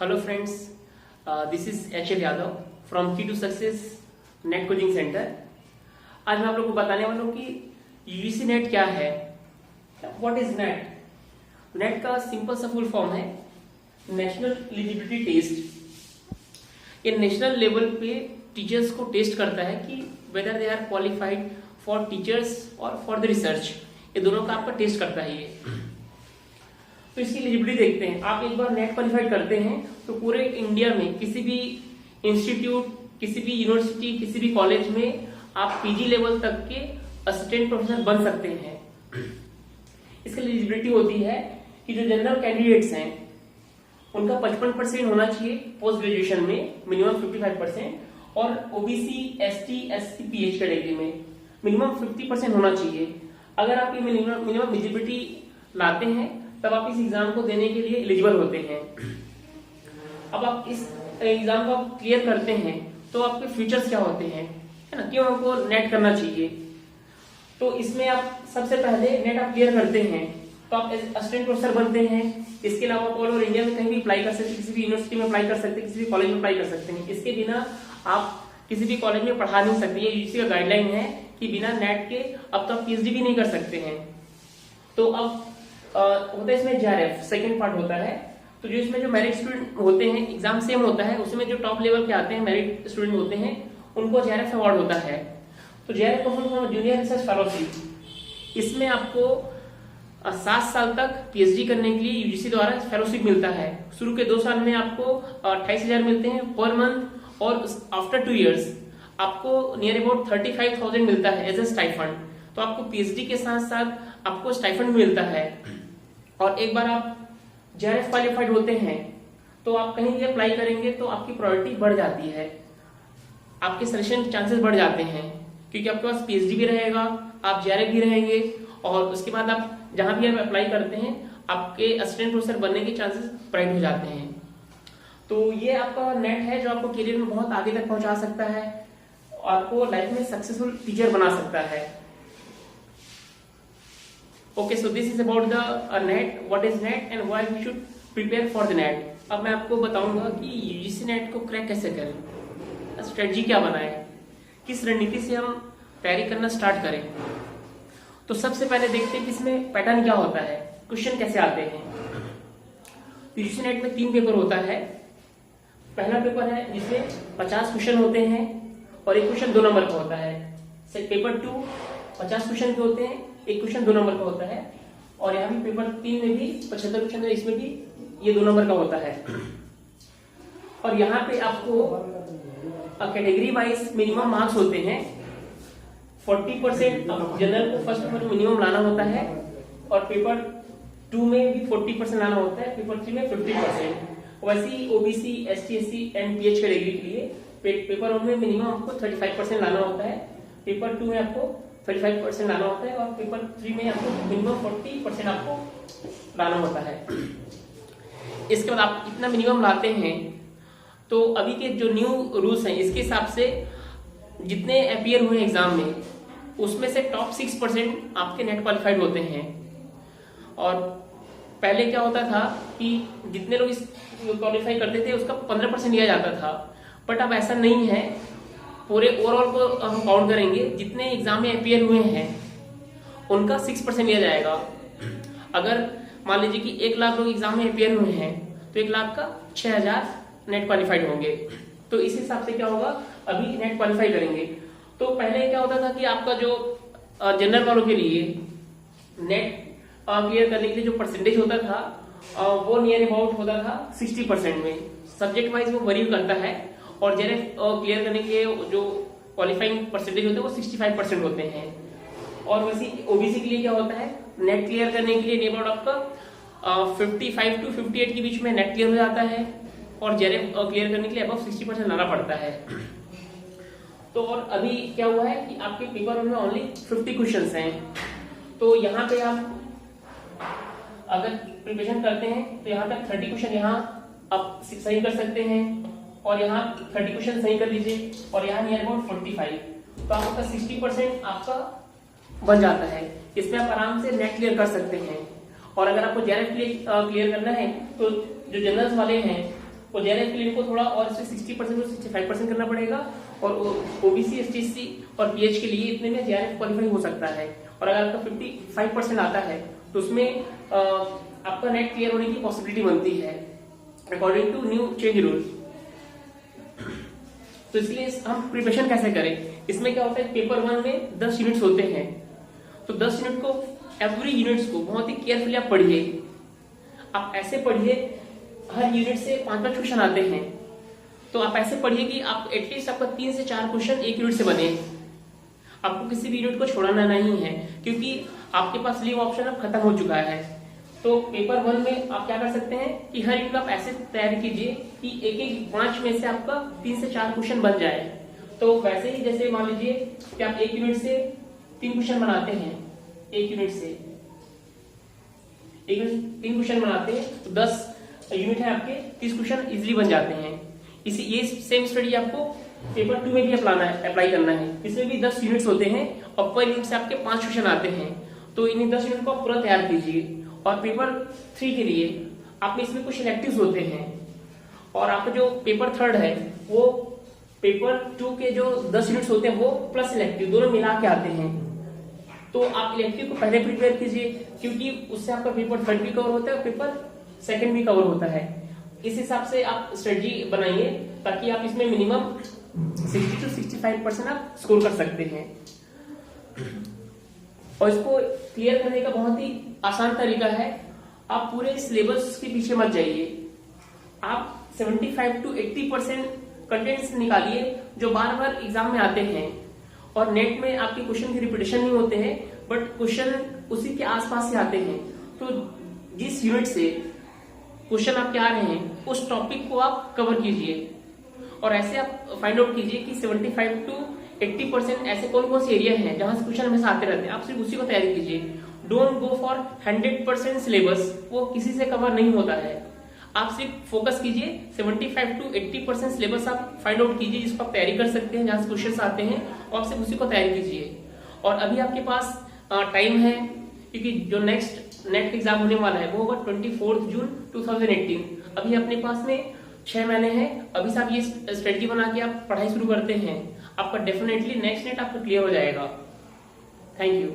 Hello friends, this is HL Yadav from key to success NET coaching centre. आज मैं आप लोगों को बताने वाला हूँ कि यूजीसी नेट क्या है। What is NET? नेट का सिंपल सा फुल फॉर्म है नेशनल एलिजिबिलिटी टेस्ट। ये नेशनल लेवल पे टीचर्स को टेस्ट करता है कि whether they are qualified for teachers और फॉर द रिसर्च। ये दोनों का आपका टेस्ट करता है ये। तो इसकी एलिजिबिलिटी देखते हैं। आप एक बार नेट क्वालिफाइड करते हैं तो पूरे इंडिया में किसी भी इंस्टीट्यूट, किसी भी यूनिवर्सिटी, किसी भी कॉलेज में आप पीजी लेवल तक के असिस्टेंट प्रोफेसर बन सकते हैं। इसकी एलिजिबिलिटी होती है कि जो जनरल कैंडिडेट्स हैं उनका 55% होना चाहिए पोस्ट ग्रेजुएशन में, मिनिमम 55%, और OBC, ST, SC, pH category में मिनिमम 50% होना चाहिए। अगर आप ये मिनिमम एलिजिबिलिटी लाते हैं तब आप इस एग्जाम को देने के लिए एलिजिबल होते हैं। अब आप इस एग्जाम को आप क्लियर करते हैं तो आपके फ्यूचर्स क्या होते हैं, है ना, क्यों हमको नेट करना चाहिए। तो इसमें आप सबसे पहले नेट आप क्लियर करते हैं तो आप असिस्टेंट प्रोफेसर बनते हैं। इसके अलावा ऑल ओवर इंडिया में कहीं भी अप्लाई कर सकते हैं, किसी भी यूनिवर्सिटी में अप्लाई कर सकते हैं, किसी भी कॉलेज में अप्लाई कर सकते हैं। इसके बिना आप किसी भी कॉलेज में पढ़ा नहीं सकते। ये यूजीसी का गाइडलाइन है कि बिना नेट के अब तो आप पीएचडी भी नहीं कर सकते हैं। तो अब होता है इसमें जेआरएफ सेकंड पार्ट होता है। तो जो इसमें जो मेरिट स्टूडेंट होते हैं, एग्जाम सेम होता है, उसमें जो टॉप लेवल के आते हैं मेरिट स्टूडेंट होते हैं उनको जेआरएफ अवार्ड होता है। तो जेआरएफ का full form junior research fellowship. इसमें आपको 7 साल तक पीएचडी करने के लिए यूजीसी द्वारा फेलोशिप मिलता है। शुरू के 2 साल में आपको 28,000 मिलते हैं पर मंथ, और आफ्टर 2 इयर्स आपको नियर अबाउट 35,000 मिलता है एज ए स्टाइफंड। तो आपको पीएचडी के साथ साथ आपको स्टाइफंड मिलता है। और एक बार आप जेआरएफ क्वालिफाइड होते हैं तो आप कहीं भी अप्लाई करेंगे तो आपकी प्रायोरिटी बढ़ जाती है, आपके सिलेक्शन के चांसेस बढ़ जाते हैं, क्योंकि आपके पास पीएचडी भी रहेगा, आप जेआरएफ भी रहेंगे, और उसके बाद आप जहां भी आप अप्लाई करते हैं आपके असिस्टेंट प्रोफेसर बनने के चांसेस ब्राइट हो जाते हैं। तो ये आपका नेट है जो आपको करियर में बहुत आगे तक पहुंचा सकता है, आपको लाइफ में सक्सेसफुल टीचर बना सकता है। Okay, so this is about the net. What is net and why we should prepare for the net. अब मैं आपको बताऊंगा कि यूजीसी नेट को क्रैक कैसे करें, स्ट्रेटजी क्या बनाएं, किस रणनीति से हम तैयारी करना स्टार्ट करें। तो सबसे पहले देखते हैं कि इसमें पैटर्न क्या होता है, क्वेश्चन कैसे आते हैं। यूजीसी नेट में 3 पेपर होता है। पहला पेपर है जिसमें 50 क्वेश्चन होते हैं और एक क्वेश्चन 2 नंबर का होता है। पेपर 2 50 क्वेश्चन के होते हैं, एक क्वेश्चन 2 नंबर का होता है। और यहाँ भी पेपर 3 में भी 75 क्वेश्चन है, इसमें भी ये 2 नंबर का होता है। और यहाँ पे आपको कैटेगरी वाइज मिनिमम मार्क्स होते हैं। 40% जनरल को फर्स्ट पेपर मिनिमम लाना होता है, और पेपर 2 में भी 40% लाना होता है, पेपर 3 में 50%। वैसे ही OBC, ST, SC and PH category के लिए पेपर 1 में मिनिमम आपको 35% लाना होता है, पेपर 2 में आपको 35% लाना होता है, और पेपर 3 में आपको मिनिमम 40% आपको लाना होता है। इसके बाद आप इतना मिनिमम लाते हैं तो अभी के जो न्यू रूल्स हैं इसके हिसाब से जितने अपीयर हुए एग्जाम में उसमें से टॉप 6% आपके नेट क्वालिफाइड होते हैं। और पहले क्या होता था कि जितने लोग इस क्वालिफाई करते थे उसका 15% लिया जाता था, बट अब ऐसा नहीं है। पूरे ओवरऑल को हम काउंट करेंगे, जितने एग्जाम में अपीयर हुए हैं उनका 6% लिया जाएगा। अगर मान लीजिए कि 1 लाख लोग एग्जाम में अपीयर हुए हैं तो 1 लाख का 6,000 नेट क्वालिफाइड होंगे। तो इस हिसाब से क्या होगा, अभी नेट क्वालिफाई करेंगे। तो पहले क्या होता था कि आपका जो जनरल वालों के लिए नेट क्लियर करने के लिए जो परसेंटेज होता था वो नियर अबाउट होता था 60% में। सब्जेक्ट वाइज वो वरी करता है, और जेआरएफ क्लियर करने के लिए जो क्वालिफाइंग परसेंटेज होते हैं वो 65% होते हैं। और वैसे ओबीसी के लिए क्या होता है, नेट क्लियर करने के लिए नियर अबाउट आपका 55 to 58 के बीच में नेट क्लियर हो जाता है, और जेआरएफ क्लियर करने के लिए अबव 60% लाना पड़ता है। तो और अभी क्या हुआ है कि आपके पेपर में ओनली 50 क्वेश्चंस हैं। तो यहाँ पे आप अगर प्रिपरेशन करते हैं तो यहाँ तक 30 क्वेश्चन यहाँ आप सही कर सकते हैं, और यहाँ 30 क्वेश्चन सही कर लीजिए, और यहाँ नियर अबाउट 45, तो आपका 60% आपका बन जाता है। इसमें आप आराम से नेट क्लियर कर सकते हैं। और अगर आपको जेआरएफ क्लियर करना है तो जो जनरल्स वाले हैं और जेआरएफ के लिए इनको थोड़ा और 60% और 65% करना पड़ेगा, और ओबीसी, एसटीसी और पीएच के लिए इतने में जेआरएफ क्वालिफाई हो सकता है। और अगर आपका 55% आता है तो उसमें आपका नेट क्लियर होने की पॉसिबिलिटी बनती है according to new change rules. तो इसलिए हम प्रिपरेशन कैसे करें? इसमें क्या होता है, पेपर 1 में 10 यूनिट्स होते हैं, तो 10 यूनिट को, एवरी यूनिट्स को बहुत ही केयरफुली आप पढ़िए। आप ऐसे पढ़िए, हर यूनिट से 5-5 क्वेश्चन आते हैं, तो आप ऐसे पढ़िए कि आप एटलीस्ट आपका 3 से 4 क्वेश्चन एक यूनिट से बने। आपको किसी भी यूनिट को छोड़ना नहीं है, क्योंकि आपके पास लीव ऑप्शन अब खत्म हो चुका है। तो पेपर 1 में आप क्या कर सकते हैं कि हर यूनिट आप ऐसे तैयारी कीजिए कि एक ब्रांच में से आपका 3 से 4 क्वेश्चन बन जाए। तो वैसे ही जैसे मान लीजिए कि आप एक यूनिट से 3 क्वेश्चन बनाते हैं, एक यूनिट से 3 क्वेश्चन बनाते हैं, तो 10 यूनिट है आपके, 30 क्वेश्चन इजिली बन जाते हैं। ये सेम स्टडी आपको पेपर 2 में भी अप्लाई करना है। इसमें भी 10 यूनिट्स होते हैं और पर यूनिट से आपके 5 क्वेश्चन आते हैं, तो इन 10 यूनिट को आप पूरा तैयार कीजिए। और पेपर 3 के लिए आप इसमें कुछ इलेक्टिव्स होते हैं, और आपका जो पेपर 3 है वो पेपर 2 के जो 10 यूनिट्स होते हैं वो प्लस इलेक्टिव दोनों मिला के आते हैं। तो आप इलेक्टिव को पहले प्रिपेयर कीजिए, क्योंकि उससे आपका पेपर 3 भी कवर होता है, पेपर 2 भी कवर होता है। इस हिसाब से आप स्ट्रेटजी बनाइए ताकि आप इसमें मिनिमम 60 to 65% आप स्कोर कर सकते हैं। और इसको क्लियर करने का बहुत ही आसान तरीका है, आप पूरे सिलेबस के पीछे मत जाइए। आप 75 to 80% कंटेंट्स निकालिए जो बार बार एग्जाम में आते हैं, और नेट में आपके क्वेश्चन की रिपीटेशन नहीं होते हैं, बट क्वेश्चन उसी के आसपास से आते हैं। तो जिस यूनिट से क्वेश्चन आपके आ रहे हैं उस टॉपिक को आप कवर कीजिए, और ऐसे आप फाइंड आउट कीजिए कि 75 to 80% ऐसे कौन कौन से एरिया हैं जहां से क्वेश्चन हमेशा आते रहते हैं। आप सिर्फ उसी को तैयारी कीजिए। डोंट गो फॉर 100% सिलेबस, वो किसी से कवर नहीं होता है। आप सिर्फ फोकस कीजिए 75 to 80% सिलेबस आप फाइंड आउट कीजिए जिसको आप तैयारी कर सकते हैं, जहां से क्वेश्चन आते हैं, और आप सिर्फ उसी को तैयारी कीजिए। और अभी आपके पास टाइम है, क्योंकि जो नेक्स्ट नेट एग्जाम होने वाला है वो होगा 24 जून 2018। अभी अपने पास में 6 महीने हैं। अभी से आप ये स्ट्रेटजी बना के आप पढ़ाई शुरू करते हैं, आपका डेफिनेटली नेक्स्ट नेट आपका क्लियर हो जाएगा। Thank you.